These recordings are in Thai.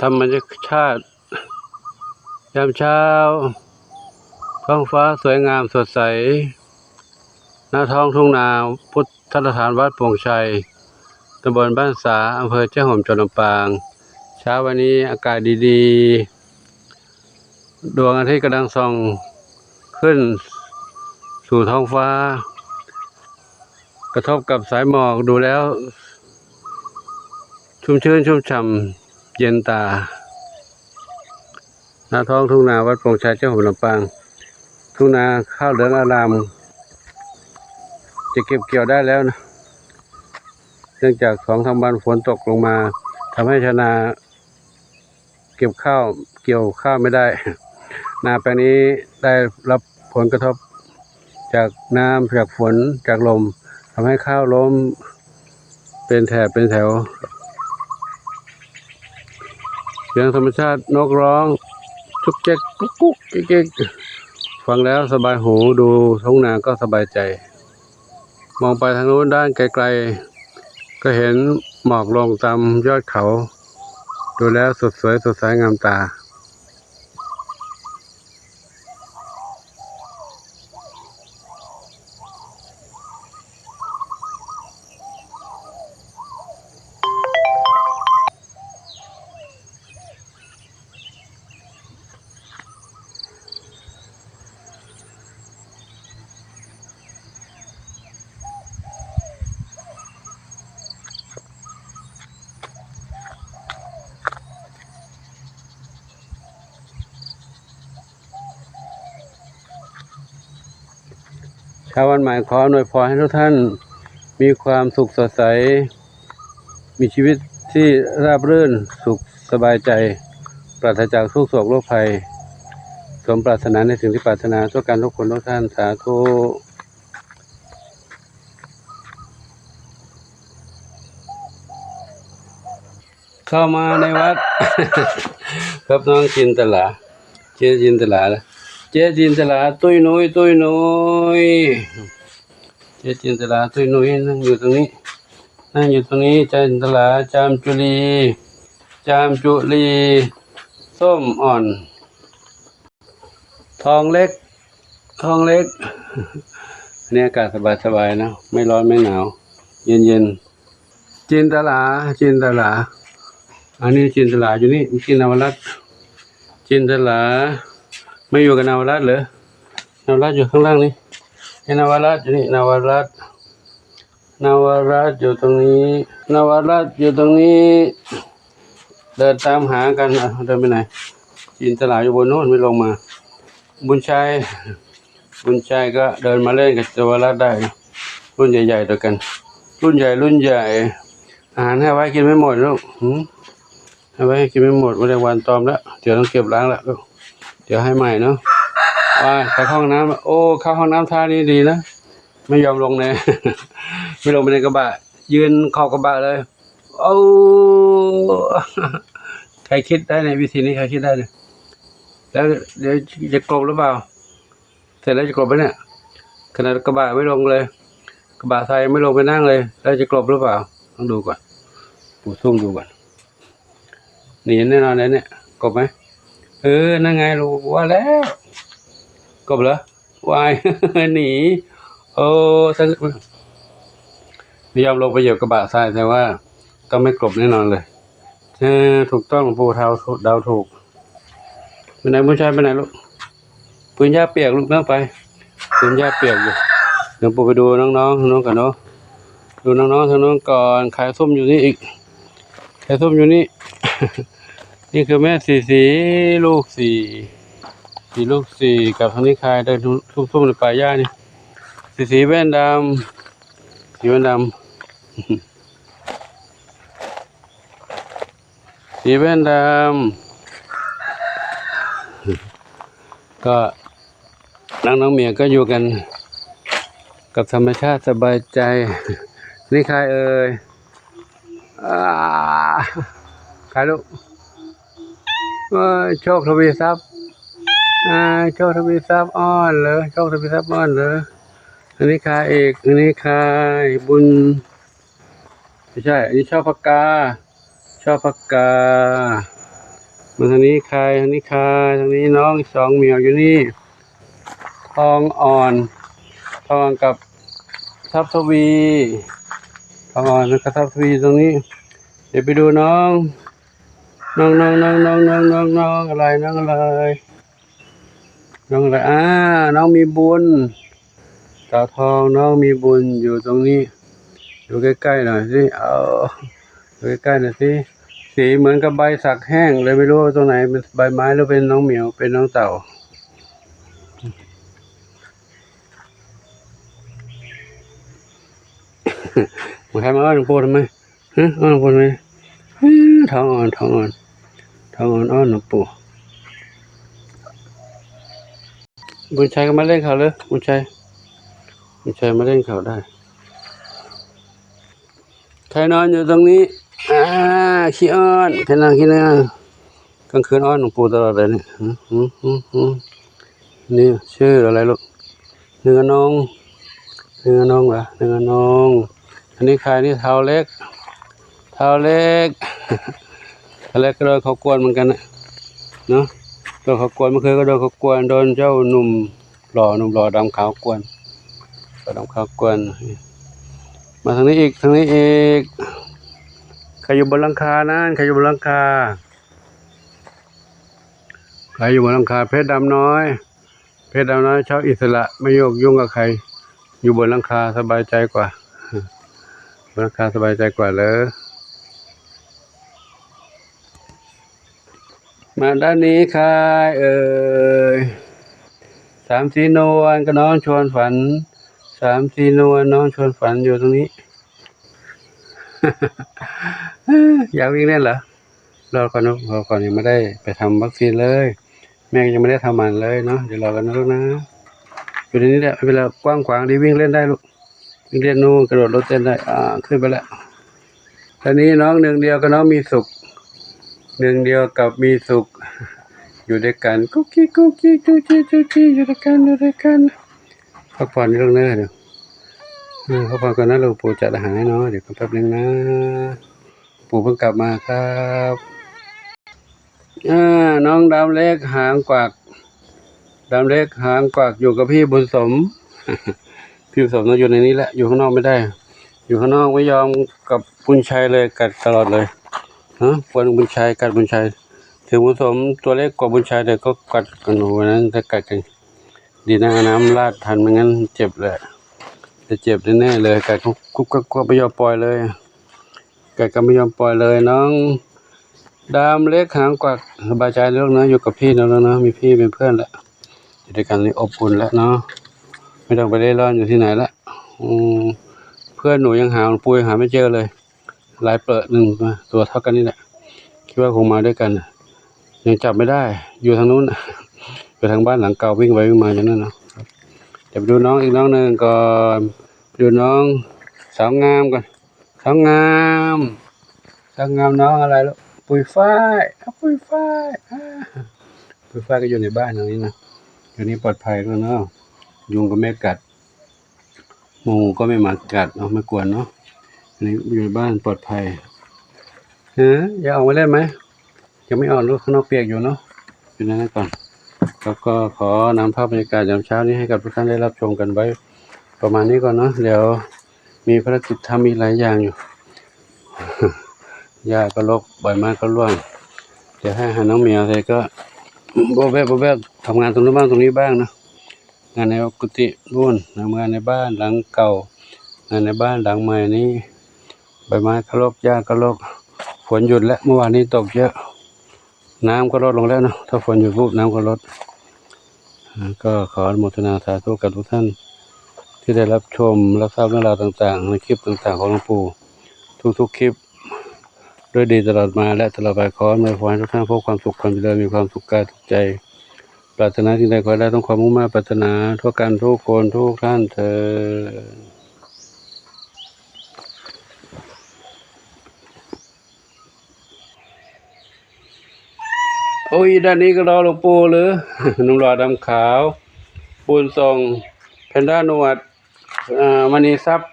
ธรรมชาติยามเช้าท้องฟ้าสวยงามสดใสณท้องทุ่งนาพุทธสถานวัดโป่งชัยตำบลบ้านสาอำเภอเจ้าห่มจังหวัดลำปางเช้าวันนี้อากาศดีๆดวงอาทิตย์กำลังส่องขึ้นสู่ท้องฟ้ากระทบกับสายหมอกดูแล้วชุ่มชื้นชุ่มฉ่ำเย็นตาณท้องทุ่งนาวัดโป่งชัยเจ้าห่มลำปางทุ่งนาข้าวเหลืองอารามจะเก็บเกี่ยวได้แล้วนะเนื่องจาก2-3 วันฝนตกลงมาทำให้ชาวนาเกี่ยวข้าวไม่ได้นาแปลงนี้ได้รับผลกระทบจากน้ำจากฝนจากลมทำให้ข้าวล้มเป็นแถบเป็นแถวเสียงธรรมชาตินกร้องจุกเจ๊กกุ๊กกุ๊กเก๊กฟังแล้วสบายหูดูท้องนาก็สบายใจมองไปทางโน้นด้านไกลๆก็เห็นหมอกลงตามยอดเขาดูแล้วสดสวยสดใสงามตาเช้าวันใหม่ขออวยพรให้ทุกท่านมีความสุขสดใสมีชีวิตที่ราบรื่นสุขสบายใจปราศจากทุกโศกโรคภัยสมปรารถนาในสิ่งที่ปรารถนาทุกการทุกคนทุกท่านสาธุเข้ามาในวัด ครับน้องจินตลาเจ๊จินตลาเจ๊จินตลาตุ้ยนุ้ยเจ๊จินตลาตุ้ยนุ้ยนั่งอยู่ตรงนี้จินตลาจามจุลีส้มอ่อนทองเล็กเนี่ยอากาศสบายนะไม่ร้อนไม่หนาวเย็นจินตลาอันนี้จินตลาอยู่นี่จินนวรัตน์จินตลาไม่อยู่กับนวรัตน์เหรอนวรัตน์อยู่ข้างล่างนี่นวรัตน์อยู่นี่นวรัตน์อยู่ตรงนี้เดินตามหากันเดินไปไหนจินตลาอยู่บนโน้นไม่ลงมาบุญชัยก็เดินมาเล่นกับนวรัตน์ได้รุ่นใหญ่ๆต่อกันรุ่นใหญ่อาหารให้ไว้กินไม่หมดลูกให้ไว้กินไม่หมดแมลงวันตอมแล้วเดี๋ยวต้องเก็บล้างแล้วเดี๋ยวให้ใหม่เนาะไปเข้าห้องน้ำเข้าห้องน้ำท่านี้ดีนะไม่ยอมลงเลย ไม่ลงไปในกระบะยืนเข้ากระบะเลยใครคิดได้ในวิธีนี้ใครคิดได้เลยแล้วเดี๋ยวจะกลบหรือเปล่าเสร็จแล้วจะกลบไหมเนี่ยขนาดกระบะไม่ลงเลยกระบะทรายไม่ลงไปนั่งเลยแล้วจะกลบหรือเปล่าต้องดูก่อนปู่ซุ่มดูก่อนหนีแน่นอนเลยเนี่ยกบไหมนั่งไงรู้ว่าแล้วกบเหรอวาย หนีไม่ยอมลงไปเหยียบกระบะทรายแต่ว่าต้องไม่กบแน่นอนเลยถูกต้องปู่เท้าเดาถูกไปไหนผู้ชายไปไหนลูกปืนหญ้าเปียกลูกเนื้อไปปืนหญ้าเปียกอยู่เดี๋ยวปู่ไปดูน้องกันเนาะดูน้องทางโน้นก่อนขายส้มอยู่นี่อีกขายส้มอยู่นี่ นี่คือแม่สีลูกกับทางนี้คายได้ทุ่มในป่าหญ้านี่สีแว่นดำสีแว่นดำ ก็น้องเมียก็อยู่กันกับธรรมชาติสบายใจนี่ใครใครลูกโชคทวีทรัพย์อ้อนเหรอโชคทวีทรัพย์อ้อนเหรออันนี้ใครเอกอันนี้ใครบุญไม่ใช่อันนี้ชอบปากกา มาทางนี้ใครทางนี้ใครทางนี้น้องสองเหมียวอยู่นี่ทองอ่อนทองกับทับทวีทองอ่อนกับทับทวีตรงนี้เดี๋ยวไปดูน้องอะไรน้องอะไรน้องมีบุญตาทองน้องมีบุญอยู่ตรงนี้ดูใกล้ๆหน่อยสิดูใกล้ๆหน่อยสิสีเหมือนกับใบสักแห้งเลยไม่รู้ว่าตรงไหนเป็นใบไม้หรือเป็นน้องเหมียวเป็นน้องเต่ามาใครมาอ้อนหลวงปู่ทำไมอ้อนหลวงปู่ทำไมท้องอ่อนอ้อนหลวงปู่บุญชัยก็มาเล่นเขาเลยบุญชัยมาเล่นเขาได้ใครนอนอยู่ตรงนี้ขี้อ้อนใครนอนขี้อ้อนกลางคืนอ้อนหลวงปู่ตลอดเลยเนี่ยนี่ชื่ออะไรลูกเนื้อนงเหรอเนื้อนงอันนี้ใครนี่เท้าเล็กเท้าเล็กก็โดนเขากวนเหมือนกันนะเนาะโดนเขากวนเมื่อคืนก็โดนเขากวนโดนเจ้าหนุ่มหล่อดำขาวกวนมาทางนี้อีกใครอยู่บนหลังคานั่นใครอยู่บนหลังคาเพชรดำน้อยชอบอิสระไม่ยุ่งกับใครอยู่บนหลังคาสบายใจกว่าบนหลังคาสบายใจกว่าเลยมาด้านนี้ใครสามสีนวลกับน้องชวนฝันน้องชวนฝันอยู่ตรงนี้ อยากวิ่งเล่นเหรอรอก่อนยังไม่ได้ไปทำวัคซีนเลยแม่ยังไม่ได้ทำมันเลยเนาะเดี๋ยวรอกันนะลูกนะอยู่ในนี้แหละเวลากว้างขวางดีวิ่งเล่นได้ลูกวิ่งเล่นนู่นกระโดดรถเต้นได้ขึ้นไปแล้วตอนนี้น้องหนึ่งเดียวกับน้องมีสุขอยู่ด้วยกันกุ๊กกิ๊กจูจี้อยู่ด้วยกันพักผ่อนนิดนึงนะเดี๋ยวพักผ่อนก่อนนะหลวงปู่จัดอาหารให้เนาะเดี๋ยวแป๊บนึงนะปู่เพิ่งกลับมาครับน้องดำเล็กหางกวักอยู่กับพี่บุญสม พี่บุญสมต้องอยู่ในนี้แหละอยู่ข้างนอกไม่ได้อยู่ข้างนอกไม่ยอมกับบุญชัยเลยกัดตลอดเลยกวนบุญชัยกัดบุญชัยถึงบุญสมตัวเล็กกว่าบุญชัยแต่ก็กัดกันหนูนั้นจะกัดกันดีนะน้ำราดทันไม่งั้นเจ็บเลยจะเจ็บแน่เลยกัดกุ๊กไม่ยอมปล่อยเลยกัดก็ไม่ยอมปล่อยเลยน้องดามเล็กหางกวักสบายใจแล้วนะอยู่กับพี่แล้วนะมีพี่เป็นเพื่อนแล้วอยู่ด้วยกันนี่อบอุ่นแล้วเนาะไม่ต้องไปเล่ร่อนอยู่ที่ไหนละเพื่อนหนูยังหาปุยหาไม่เจอเลยลายเปิดหนึ่งตัวเท่ากันนี่แหละคิดว่าคงมาด้วยกันยังจับไม่ได้อยู่ทางนู้นอยู่ทางบ้านหลังเก่าวิ่งไปวิ่งมาอย่างนั้นเนาะเดี๋ยวไปดูน้องอีกน้องหนึ่งก่อนดูน้องสาวงามก่อนสาวงามน้องอะไรลูกปุยฝ้ายก็อยู่ในบ้านตรงนี้นะอยู่นี่ปลอดภัยด้วยเนาะยุงก็ไม่กัดงูก็ไม่มากัดเนาะไม่กวนเนาะนี่อยู่ในบ้านปลอดภัยอยากออกมาเล่นไหมยังไม่ออกลูกข้างนอกเปียกอยู่เนาะอยู่นั่นก่อนแล้วก็ขอนำภาพบรรยากาศยามเช้านี้ให้กับทุกท่านได้รับชมกันไว้ประมาณนี้ก่อนเนาะเดี๋ยวมีภารกิจทำมีหลายอย่างอยู่ หญ้าก็รกใบไม้ก็ร่วงเดี๋ยวให้หาน้องเหมียวอะไรก็โบแวบทำงานตรงนู้นบ้างตรงนี้บ้างนะงานในกุฏินู่นทำงานในบ้านหลังเก่างานในบ้านหลังใหม่นี้ใบไม้ก็รกหญ้าก็รกฝนหยุดแล้วเมื่อวานนี้ตกเยอะน้ำก็ลดลงแล้วนะถ้าฝนหยุดปุ๊บน้ำก็ลดก็ขออนุโมทนาสาธุกับทุกท่านที่ได้รับชมรับทราบเรื่องราวต่างๆในคลิปต่างๆของหลวงปู่ทุกๆคลิปด้วยดีตลอดมาและตลอดไปขออวยพรให้ทุกท่านพบความสุขความเจริญมีความสุขกายสุขใจปรารถนาสิ่งใดขอได้ต้องความมุ่งมั่นปรารถนาทั่วกันทุกคนทุกท่านเถิดโอ้ยด้านนี้ก็รอหลวงปู่หรือ นุ่มหล่อดำขาวปูนทรงแพนด้าหนวดมณีทรัพย์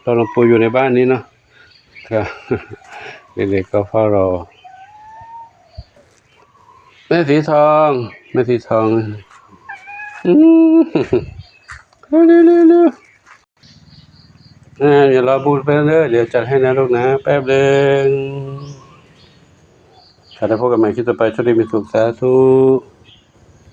เราหลวงปู่อยู่ในบ้านนี้เนาะ เด็กๆก็เฝ้ารอ แม่สีทองแม่สีทองอืมเร็วเดี๋ยวรอพูดไปเรื่อยเดี๋ยวจัดให้นะลูกนะแป๊บเดินถ้าได้พบกันใหม่คลิปต่อไปโชคดีมีสุขสาธุ